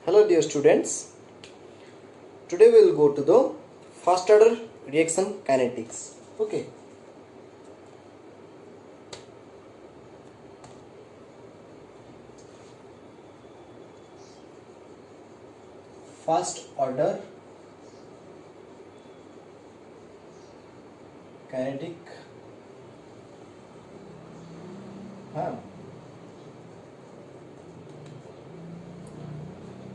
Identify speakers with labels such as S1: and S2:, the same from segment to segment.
S1: Hello dear students, today we will go to the first order reaction kinetics. Okay. First order kinetic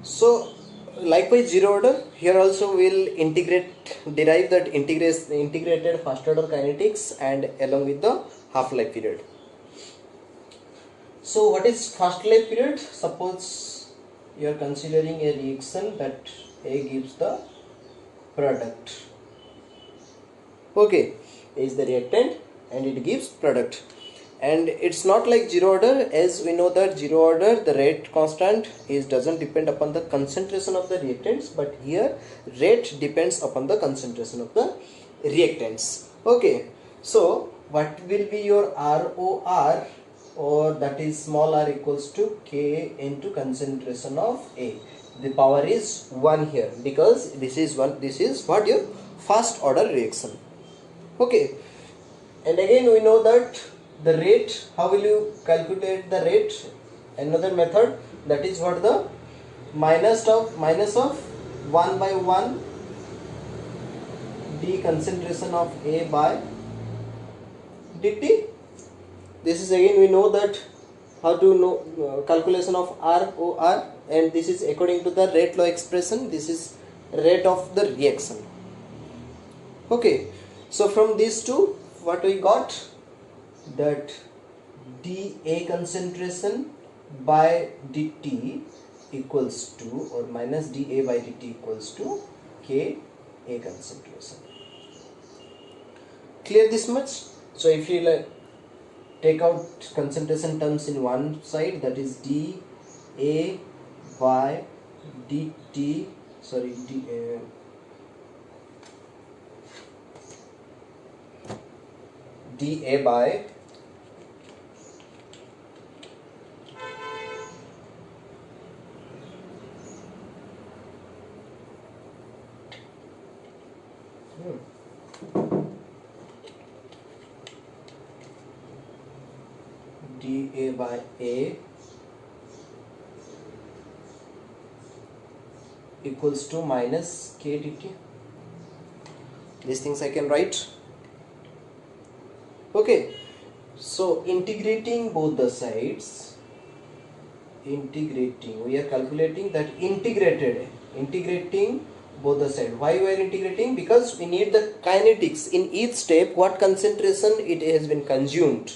S1: So likewise zero order, here also we will derive that integrated first order kinetics and along with the half-life period. So what is first life period? Suppose you are considering a reaction that A gives the product. Okay, A is the reactant and it gives product. And it's not like zero order, as we know that zero order the rate constant doesn't depend upon the concentration of the reactants, but here rate depends upon the concentration of the reactants. Okay, so what will be your ROR, or that is small r equals to K into concentration of A. The power is 1 here because this is what your first order reaction. Okay, and again we know that the rate, how will you calculate the rate? Another method, that is what the minus of 1 by 1 d concentration of A by dt. This is again we know that how to know calculation of ROR, and this is according to the rate law expression. This is rate of the reaction. Okay, so from these two what we got, that dA concentration by dt equals to, or minus dA by dt equals to Ka concentration. Clear this much? So if you take out concentration terms in one side, that is dA by dt, sorry, dA by dA by A equals to minus K dt. These things I can write. Okay, so integrating both the sides, we are calculating that integrating both the sides. Why we are integrating? Because we need the kinetics in each step, what concentration it has been consumed.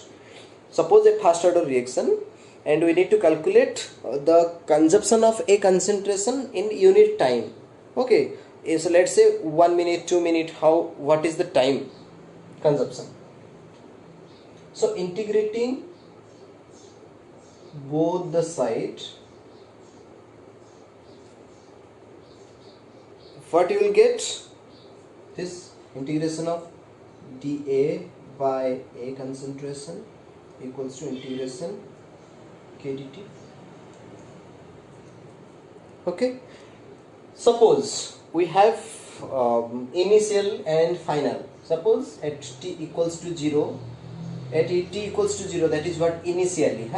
S1: Suppose a first order reaction, and we need to calculate the consumption of a concentration in unit time. Okay, so let's say 1 minute, 2 minutes, what is the time consumption? So integrating both the sides, what you will get? This integration of dA by A concentration equals to integration K dt. Okay, suppose we have initial and final. Suppose at t equals to 0, at t equals to 0, that is what initially,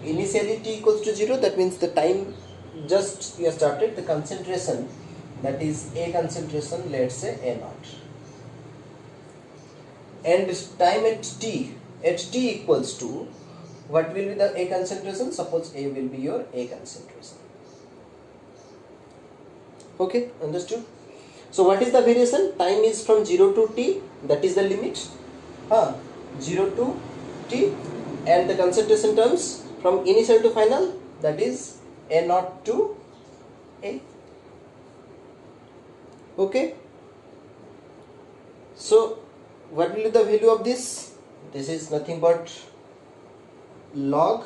S1: initially t equals to 0, that means the time just we have started, the concentration, that is A concentration, let's say A naught, and time at t equals to, what will be the A concentration? Suppose A will be your A concentration. Okay, understood? So what is the variation? Time is from 0 to t, that is the limit, 0 to t, and the concentration terms from initial to final, that is A naught to A. Okay, so what will be the value of this? This is nothing but log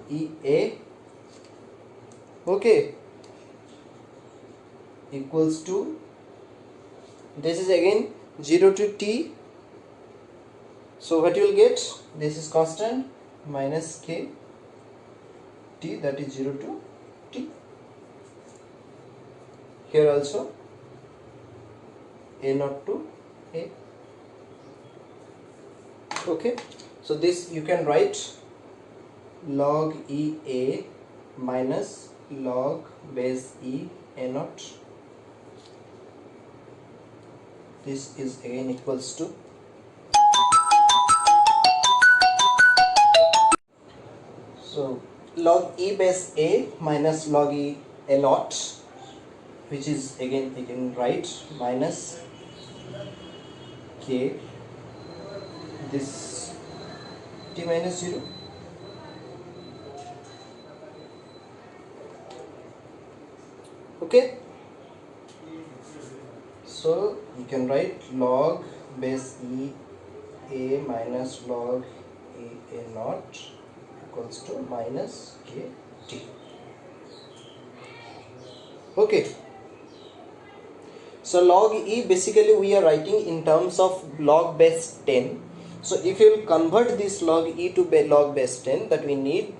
S1: EA, okay, equals to, this is again 0 to t, so what you will get, this is constant, minus K t, that is 0 to t. Here also a naught to a. Okay, so this you can write log e a minus log base e a naught. This is again equals to so log e base a minus log e a naught, which is again we can write minus k this t minus 0. Okay, so you can write log base e a minus log e a naught equals to minus k t. Okay, so log e basically we are writing in terms of log base 10. So if you will convert this log e to log base 10, that we need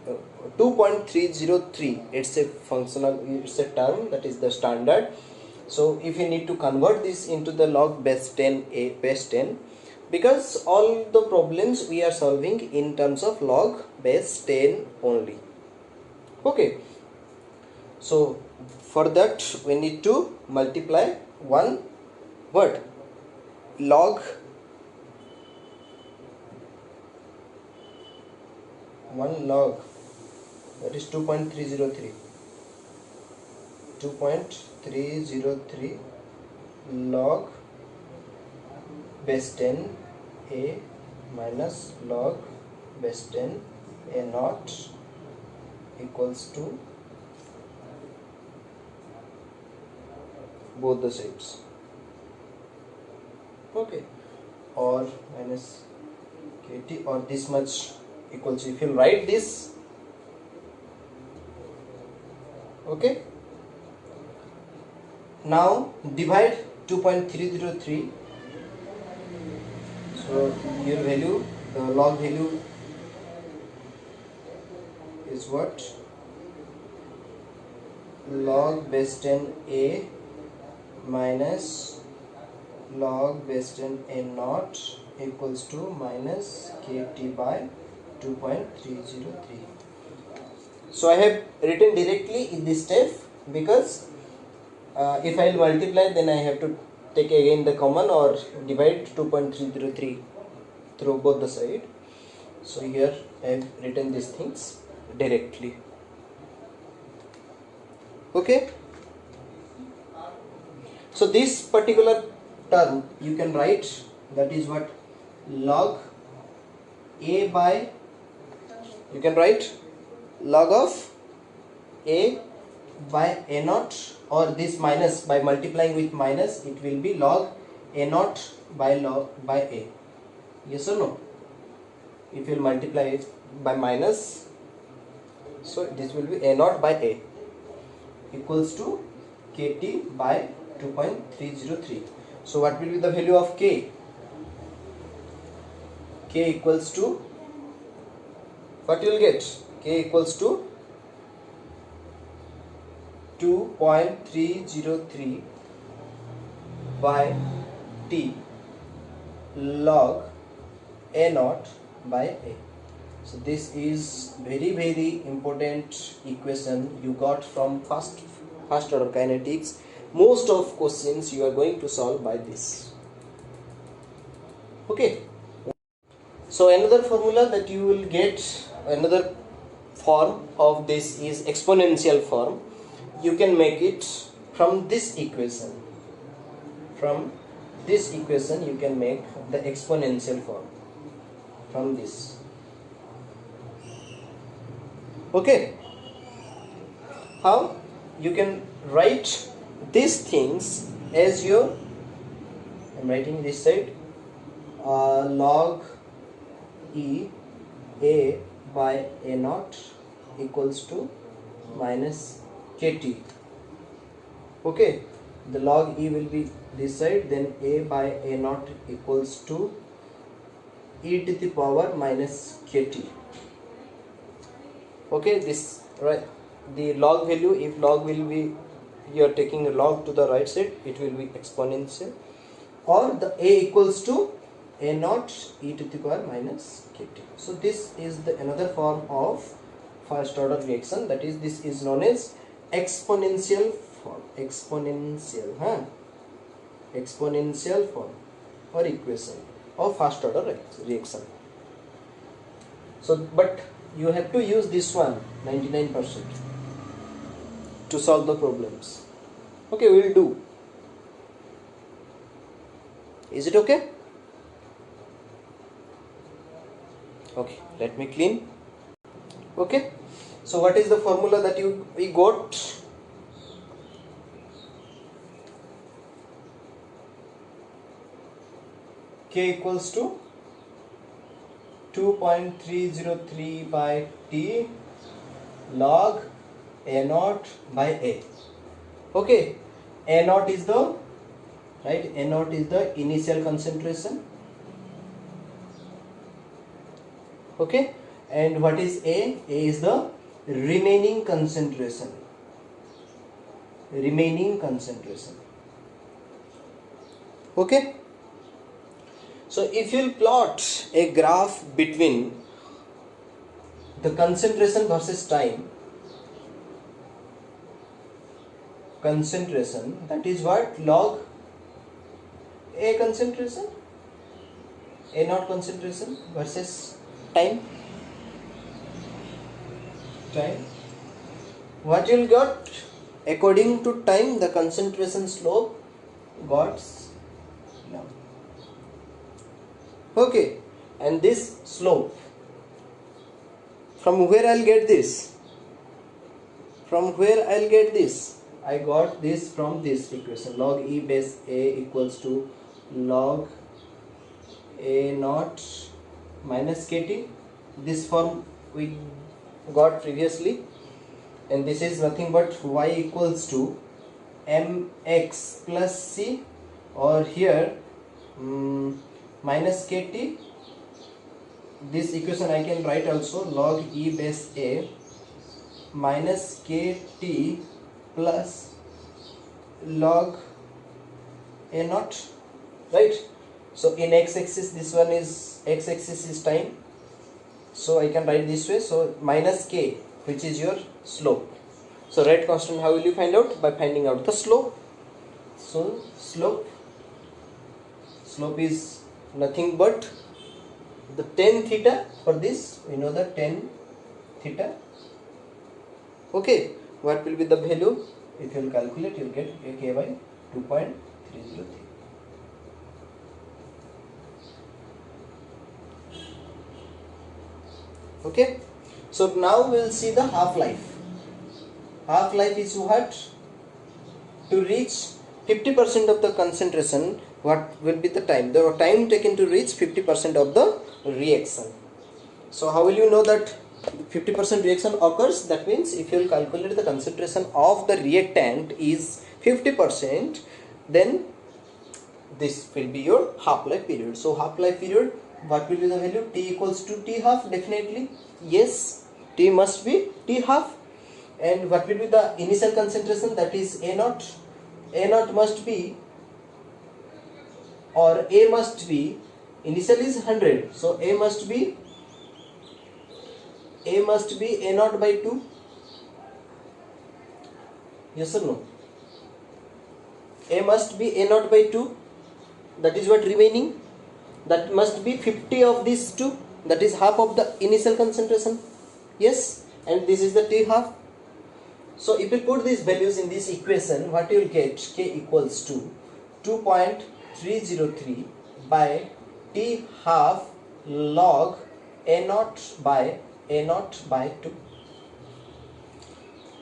S1: 2.303. It's a functional, it's a term, that is the standard. So if you need to convert this into the log base 10 a base 10, because all the problems we are solving in terms of log base 10 only. Okay, so for that we need to multiply one what log 1 log, that is 2.303 log base 10 a minus log base 10 a naught equals to both the sides. Okay, or minus kt, or this much equals, if you write this. Okay, now divide 2.303. so your value, the log value is what, log base 10 a minus log base 10 a naught equals to minus kt by 2.303. So I have written directly in this step, because if I will multiply, then I have to take again the common or divide 2.303 through both the side. So here I have written these things directly. Okay, so this particular term you can write, that is what, log a by, you can write log of a by a naught, or this minus, by multiplying with minus it will be log a naught by log by a. Yes or no? If you multiply it by minus, so this will be a naught by a equals to kt by 2.303. so what will be the value of k? K equals to, what you will get? K equals to 2.303 by t log a naught by a. So this is very important equation you got from first order kinetics. Most of questions you are going to solve by this. Okay, so another formula that you will get, another form of this is exponential form. You can make it from this equation. From this equation you can make the exponential form from this. Okay, how? You can write these things as your, I am writing this side, log e a by a naught equals to minus kt. Okay, the log e will be this side, then a by a naught equals to e to the power minus kt. Okay, this right? The log value, if log will be, you are taking a log to the right side, it will be exponential, or the a equals to a naught e to the power minus kt. So this is the another form of first order reaction, that is, this is known as exponential form, exponential form or equation of first order reaction. So but you have to use this one 99% to solve the problems. Okay, we will do. Is it okay? Okay, let me clean. Okay, so what is the formula that we got? K equals to 2.303 by T log A naught by A. Okay, A naught is the, right, A naught is the initial concentration. Okay, and what is A? A is the remaining concentration. Okay, so if you plot a graph between the concentration versus time, that is what, log A concentration, A naught concentration versus time, what you'll got, according to time the concentration slope got down. Okay, and this slope, from where I'll get this? I got this from this equation, log E base A equals to log A naught minus kt. This form we got previously, and this is nothing but y equals to mx plus c, or here minus kt. This equation I can write also, log E base A minus kt plus log A naught, right? So in x-axis, this one is x-axis is time, so I can write this way. So minus k, which is your slope. So rate constant, how will you find out? By finding out the slope. So slope is nothing but the tan theta. For this we know the tan theta. Okay, what will be the value? If you will calculate, you will get k by 2.303. Okay, so now we will see the half-life. Half-life is what? To reach 50% of the concentration, what will be the time? The time taken to reach 50% of the reaction. So how will you know that 50% reaction occurs? That means if you will calculate the concentration of the reactant is 50%, then this will be your half-life period. So half-life period, what will be the value? T equals to T half, definitely. Yes, T must be T half. And what will be the initial concentration? That is A naught. A naught must be, or A must be, initial is 100, so A must be A naught by 2. Yes or no? A must be A naught by 2. That is what remaining. That must be 50 of these 2. That is half of the initial concentration. Yes, and this is the T half. So if you put these values in this equation, what you will get? K equals to 2.303 by T half log A naught by 2.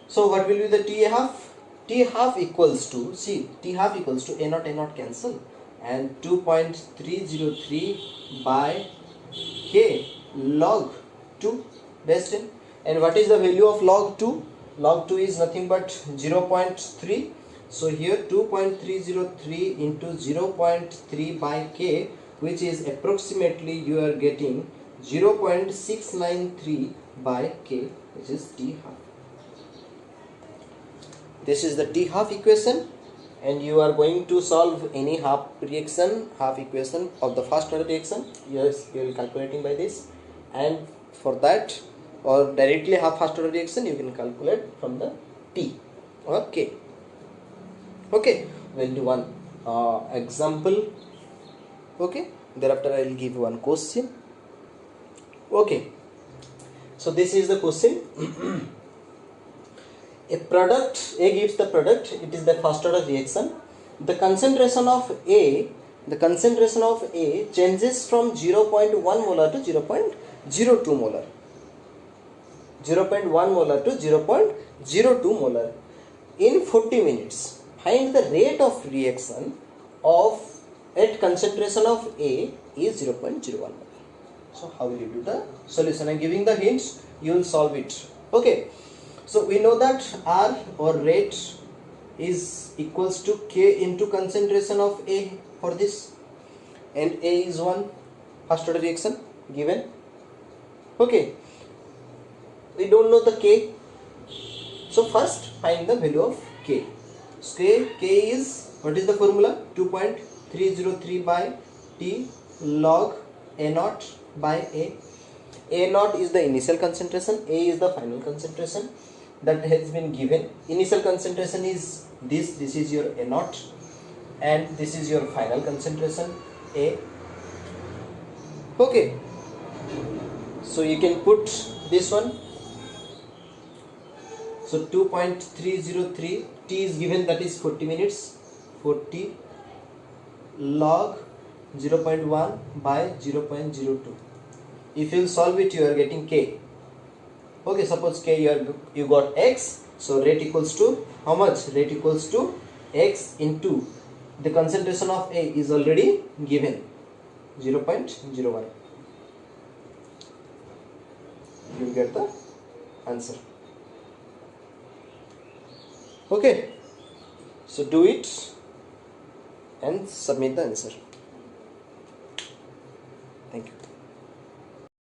S1: So what will be the T half? T half equals to, see, T half equals to A naught cancel, and 2.303 by K log 2 base 10. And what is the value of log 2? Log 2 is nothing but 0.3. So here 2.303 into 0.3 by K, which is approximately you are getting 0.693 by K, which is T half. This is the T half equation, and you are going to solve any half equation of the first order reaction. Yes, you will calculating by this, and for that or directly half first order reaction you can calculate from the T or K. Okay, we'll do one example. Okay, thereafter I will give one question. Okay, so this is the question. A gives the product, it is the first order reaction. The concentration of A changes from 0.1 molar to 0.02 molar. 0.1 molar to 0.02 molar in 40 minutes. Find the rate of reaction at concentration of A is 0.01 molar. So how will you do the solution? I am giving the hints, you will solve it. Okay, so we know that R or rate is equals to K into concentration of A for this, and A is one first order reaction given. Okay, we don't know the K, so first find the value of K. So K is, what is the formula? 2.303 by T log A naught by A. A naught is the initial concentration, A is the final concentration that has been given. Initial concentration is this is your A naught, and this is your final concentration A. Okay, so you can put this one. So 2.303, T is given, that is 40 minutes, 40 log 0.1 by 0.02. If you solve it, you are getting K. Okay, suppose K you got X, so rate equals to how much? Rate equals to X into the concentration of A is already given, 0.01. You will get the answer. Okay, so do it and submit the answer.